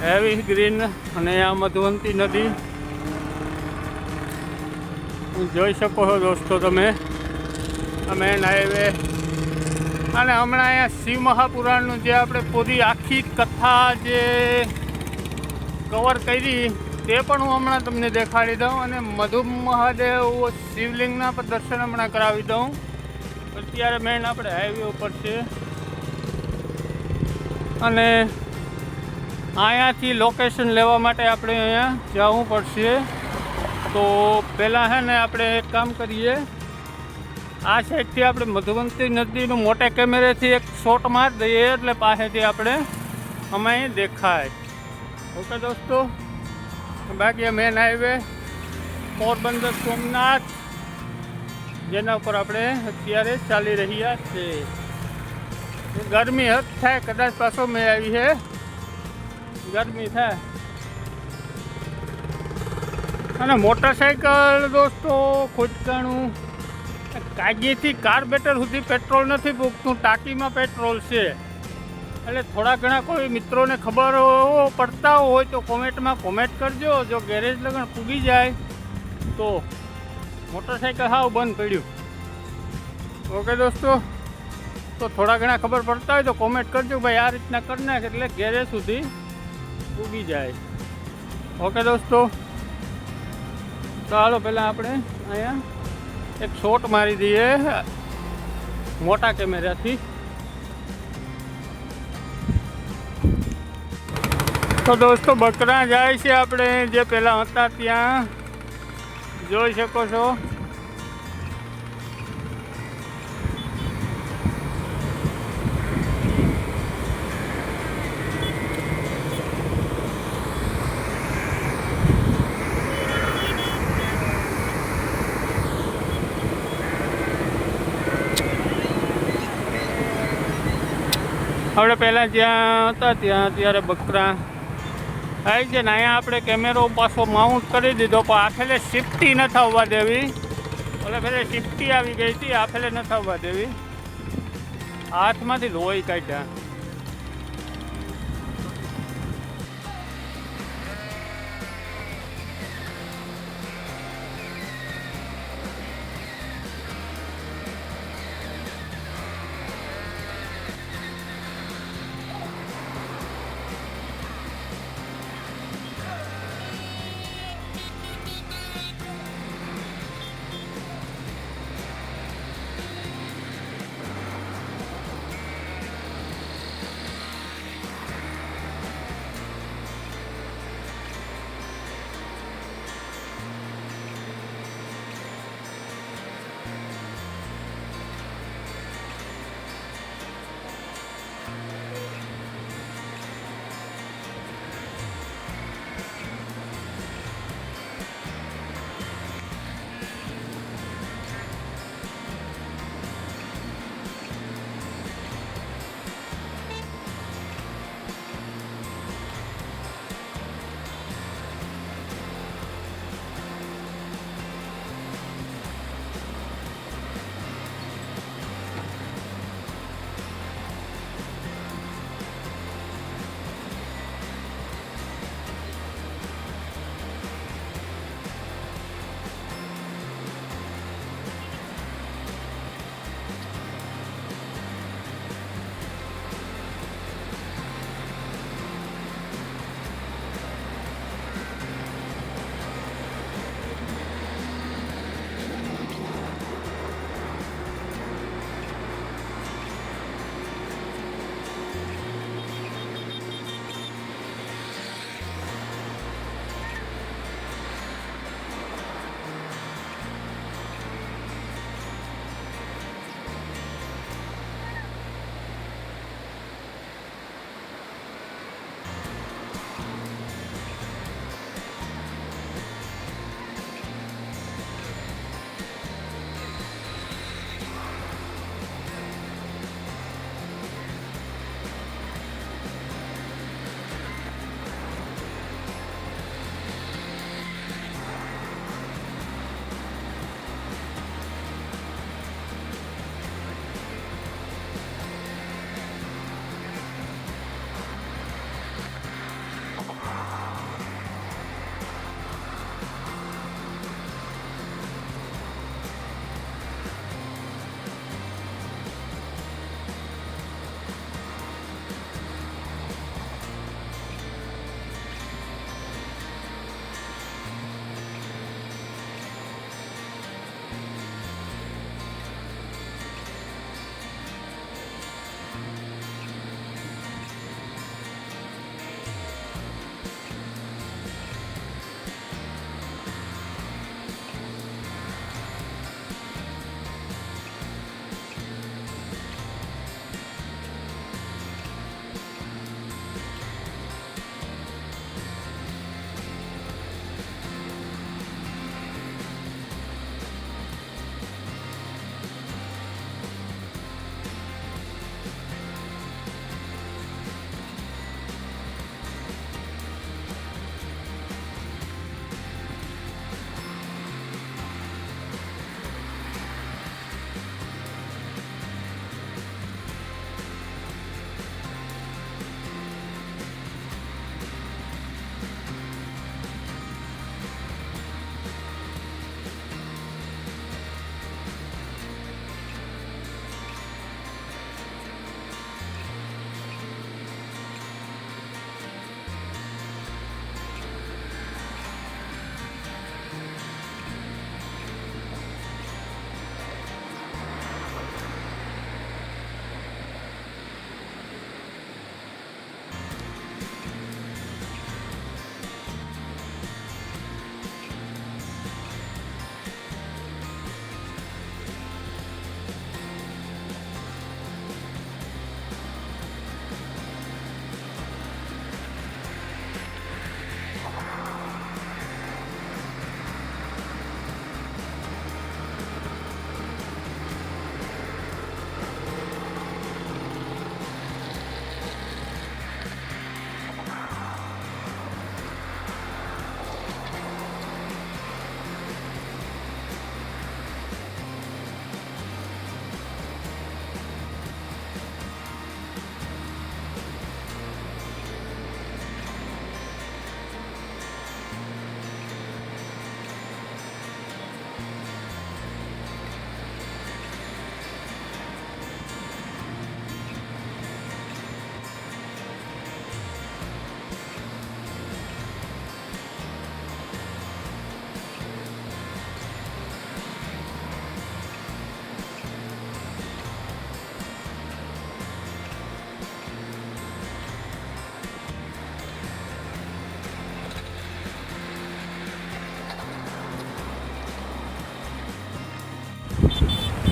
હેવી ગ્રીન. અને આ મધુવંતી નદી જોઈ શકો છો દોસ્તો તમે. આ મેન હાઈવે. અને હમણાં અહીંયા શિવ મહાપુરાણનું જે આપણે પૂરી આખી કથા જે કવર કરી તે પણ હું હમણાં તમને દેખાડી દઉં. અને મધુ મહાદેવ શિવલિંગના પણ દર્શન હમણાં કરાવી દઉં. અત્યારે મેન આપણે હાઈવે ઉપર છે અને અહીંયાથી લોકેશન લેવા માટે આપણે અહીંયા જવું પડશે. તો પહેલાં છે ને આપણે એક કામ કરીએ, આ સાઈડથી આપણે મધુવંતી નદીનું મોટા કેમેરેથી એક શોટ મારી દઈએ એટલે પાસેથી આપણે અમે દેખાય. ઓકે દોસ્તો. બાકી મેન હાઈવે પોરબંદર સોમનાથ જેના ઉપર આપણે અત્યારે ચાલી રહ્યા છે. ગરમી હદ થાય કદાચ પાછો મેં આવી છે, ગરમી થાય. અને મોટરસાઇકલ દોસ્તો ખોટકાણું કાગીથી કાર્બેટર સુધી પેટ્રોલ નથી પૂગતું, ટાંકીમાં પેટ્રોલ છે. એટલે થોડા ઘણા કોઈ મિત્રોને ખબર પડતા હોય તો કોમેન્ટમાં કોમેન્ટ કરજો. જો ગેરેજ લગન પૂગી જાય તો મોટરસાઇકલ હાવ બંધ પડ્યું. ઓકે દોસ્તો. તો થોડા ઘણા ખબર પડતા હોય તો કોમેન્ટ કરજો ભાઈ આ રીતના કરી નાખ એટલે ગેરેજ સુધી પૂગી જાય. ઓકે દોસ્તો. ચાલો પહેલાં આપણે અહીંયા એક શોટ મારી દઈએ મોટા કેમેરાથી. તો દોસ્તો બકરા જાય છે આપણે જે પહેલાં હતા ત્યાં જોઈ શકો છો. આપણે પહેલાં જ્યાં હતા ત્યાં ત્યારે બકરા આવી છે ને અહીંયા આપણે કેમેરો પાછો માઉન્ટ કરી દીધો પણ આ ફેલે શિફ્ટી નથી આવવા દેવી. એટલે ફેલે શિફ્ટી આવી ગઈ હતી, આ ફેલે નથી આવવા દેવી. હાથમાંથી લોહી કાઢ્યા.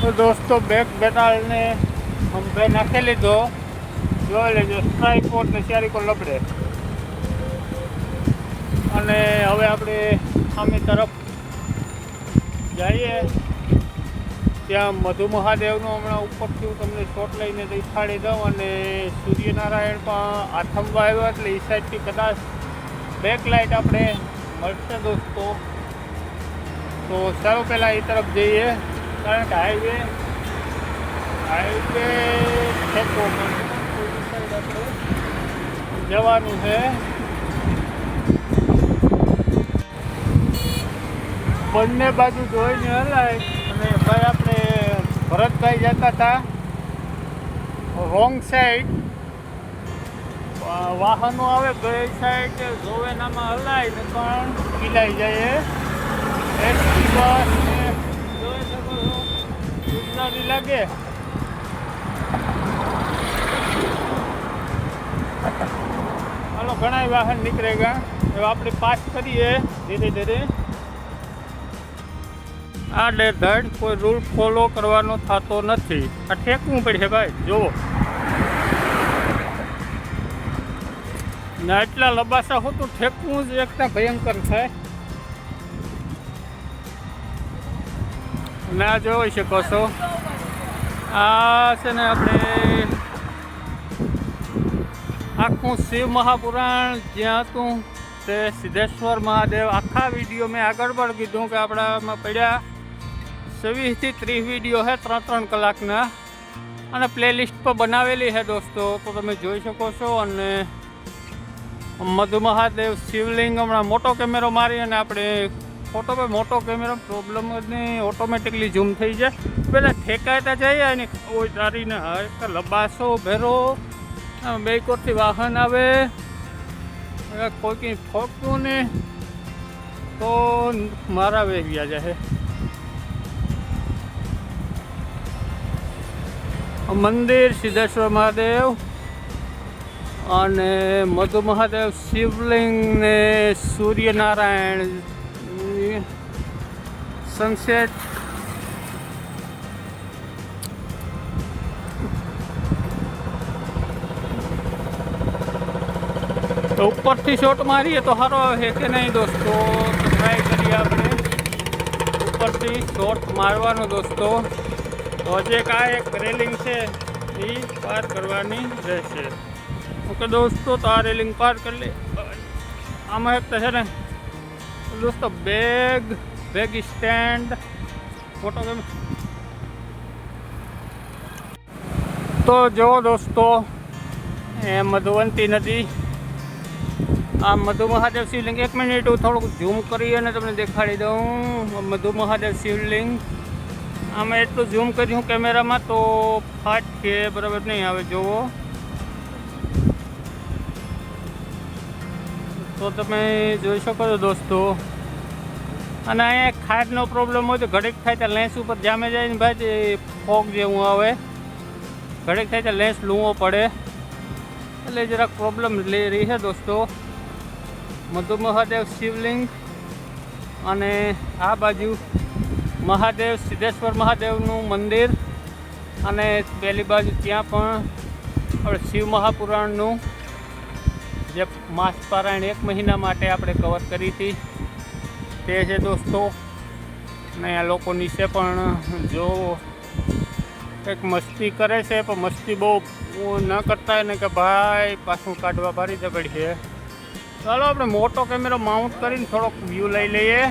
તો દોસ્તો બેક બેટાળને હંભે નાખી લીધો. જોઈ લેજો સ્ટ્રાઈકોટ ને ચારીકો લબડે. અને હવે આપણે સામે તરફ જઈએ. ત્યાં મધુ મહાદેવનો હમણાં ઉપરથી હું તમને શોટ લઈને દેખાડી દઉં. અને સૂર્યનારાયણ પણ આથમવા આવ્યો એટલે એ સાઈડથી કદાચ બેક લાઇટ આપણે મળશે દોસ્તો. તો ચાલો પહેલાં એ તરફ જઈએ, કારણ કે હાઈવે છે તો સાઈડ આપણે જવાનું છે. બંને બાજુ જોઈને હલાય. અને ભાઈ આપણે ભરતભાઈ જતા હતા રોંગ સાઈડ, વાહનો આવે બે સાઈડ જોવેનામાં હલાય ને પણ પીલાઈ જાય. એસટી બસ ને જોઈ શકો છો ગુજરાતી લાગે. હાલો ઘણા વાહન નીકળેગા. હવે આપણે પાસ કરીએ ધીરે ધીરે. આ ડેઢ કોઈ રૂલ ફોલો કરવાનો થતો નથી. આ ઠેકવું પડશે ભાઈ. જુઓ ના એટલા લબાસા હોતું ઠેકવું જ એકતા ભયંકર થાય. ના જોઈ શકો છો આ છે ને આપણે આખું શિવ મહાપુરાણ જ્યાં હતું તે સિદ્ધેશ્વર મહાદેવ. આખા વિડીયો મેં આગળ પણ કીધું કે આપણામાં પડ્યા 24 થી 30 વિડીયો છે 3-3 કલાકના. અને પ્લેલિસ્ટ પર બનાવેલી છે દોસ્તો, તો તમે જોઈ શકો છો. અને મધુ મહાદેવ શિવલિંગ હમણાં મોટો કેમેરો મારી અને આપણે ફોટો પર મોટો કેમેરો પ્રોબ્લેમ જ નહીં, ઓટોમેટિકલી ઝૂમ થઈ જાય. પહેલાં ઠેકાતા જઈએ ને કોઈ તારીને એક લબાસો ભેરો બે કોરથી વાહન આવે કોઈ કંઈ ઠોકવું ને તો મારા વેવ્યા જાય. મંદિર સિદ્ધેશ્વર મહાદેવ અને મધુ મહાદેવ શિવલિંગ ને સૂર્યનારાયણ સનસેટ. તો ઉપરથી શોટ મારીએ તો સારો આવે કે નહીં દોસ્તો? તો ટ્રાય કરીએ આપણે ઉપરથી શોટ મારવાનો દોસ્તો. તો હજી એક રેલિંગ છે એ પાર કરવાની રહેશે. ઓકે દોસ્તો, તો આ રેલિંગ પાર કરી લે. આમાં એક તો છે ને દોસ્તો બેગ સ્ટેન્ડ ફોટો ગમે. તો જો દોસ્તો એ મધુવંતી નદી, આ મધુ મહાદેવ શિવલિંગ. 1 મિનિટ હું થોડુંક ઝૂમ કરી અને તમને દેખાડી દઉં. મધુ મહાદેવ શિવલિંગ આમાં એટલું ઝૂમ કર્યું કેમેરામાં તો ફાટ છે, બરાબર નહીં આવે. જુઓ તો તમે જોઈ શકો છો દોસ્તો. અને અહીંયા ખાડનો પ્રોબ્લેમ હોય તો ઘડીક થાય ત્યાં લેન્સ ઉપર જામે જાય ને ભાઈ, તે ફોગ જેવું આવે. ઘડીક થાય ત્યાં લેન્સ લૂવો પડે એટલે જરાક પ્રોબ્લેમ લઈ રહી છે દોસ્તો. મધુ મહાદેવ શિવલિંગ અને આ બાજુ મહાદેવ સિદ્ધેશ્વર મહાદેવનું મંદિર. અને પહેલી બાજુ ત્યાં પણ આપણે શિવ મહાપુરાણનું જે માસ પારાયણ 1 મહિના માટે આપણે કવર કરી હતી તે છે દોસ્તો. અને આ લોકો નીચે પણ જો કંઈક મસ્તી કરે છે, પણ મસ્તી બહુ ન કરતા ને કે ભાઈ પાછું કાઢવા ભારી જબડ છે. ચાલો આપણે મોટો કેમેરો માઉન્ટ કરીને થોડોક વ્યૂ લઈ લઈએ.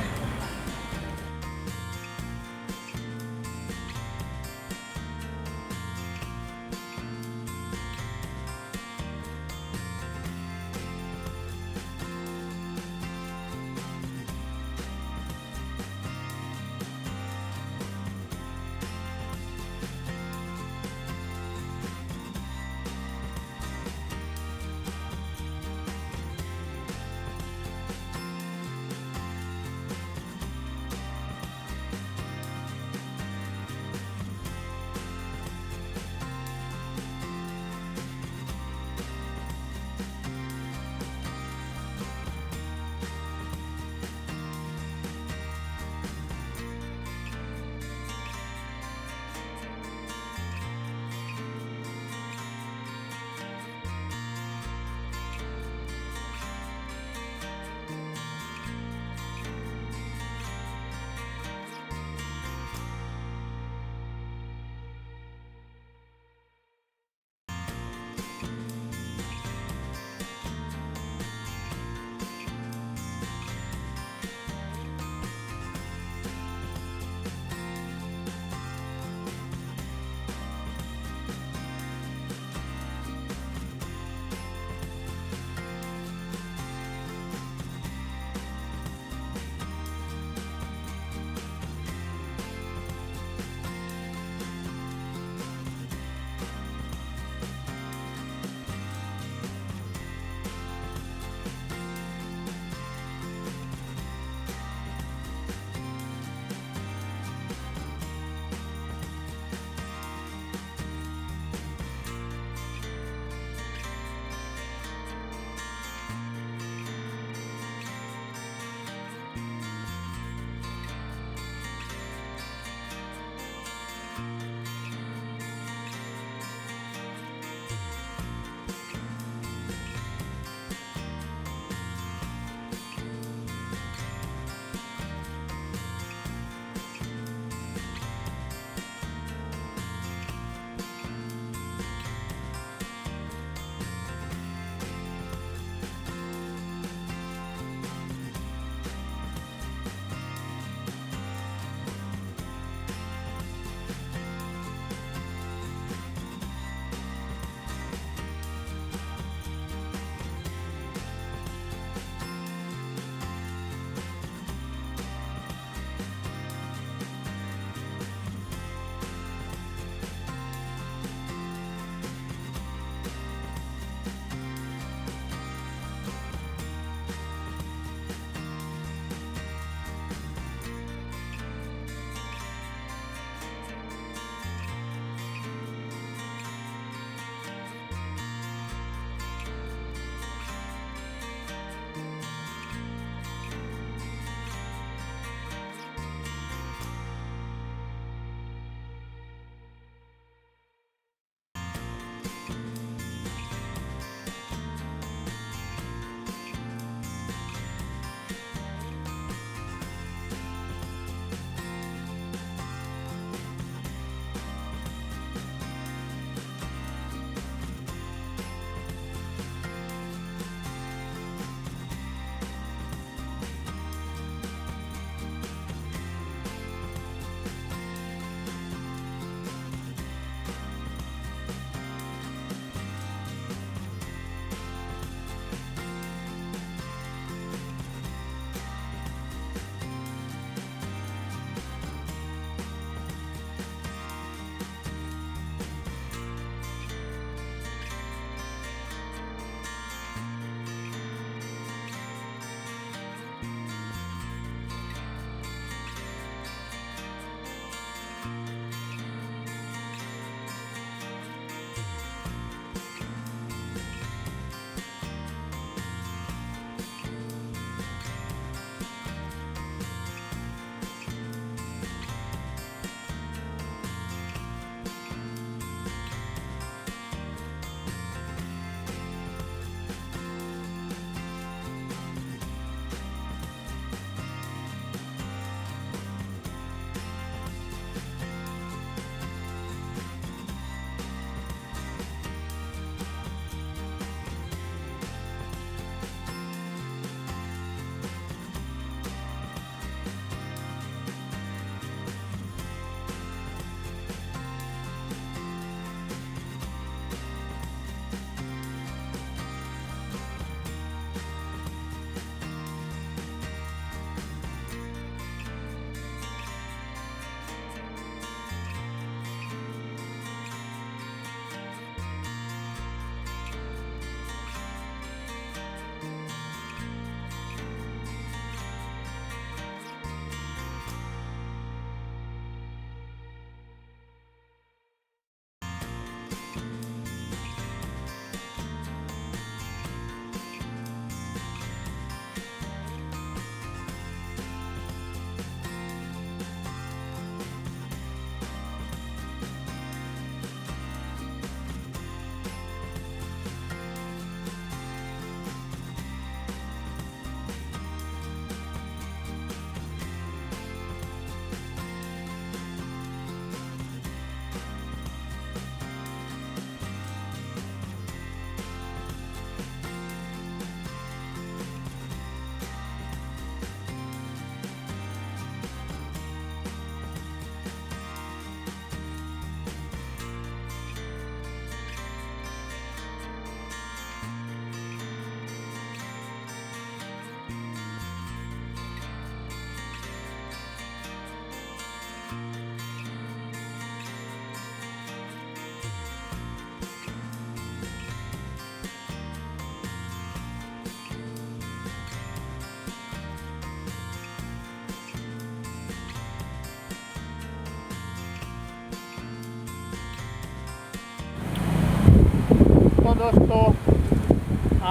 દોસ્તો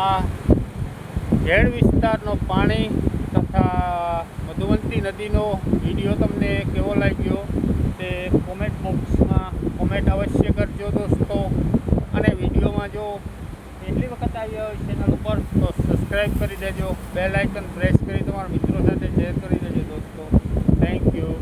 આ ઝેડ વિસ્તારનો પાણી તથા મધુવંતી નદીનો વિડીયો તમને કેવો લાગ્યો તે કોમેન્ટ બોક્સમાં કોમેન્ટ અવશ્ય કરજો દોસ્તો. અને વિડીયોમાં જો પહેલી વખત આવ્યા હોય ચેનલ ઉપર તો સબસ્ક્રાઈબ કરી દેજો, બેલ આઇકન પ્રેસ કરી તમારા મિત્રો સાથે શેર કરી દેજો દોસ્તો. Thank you.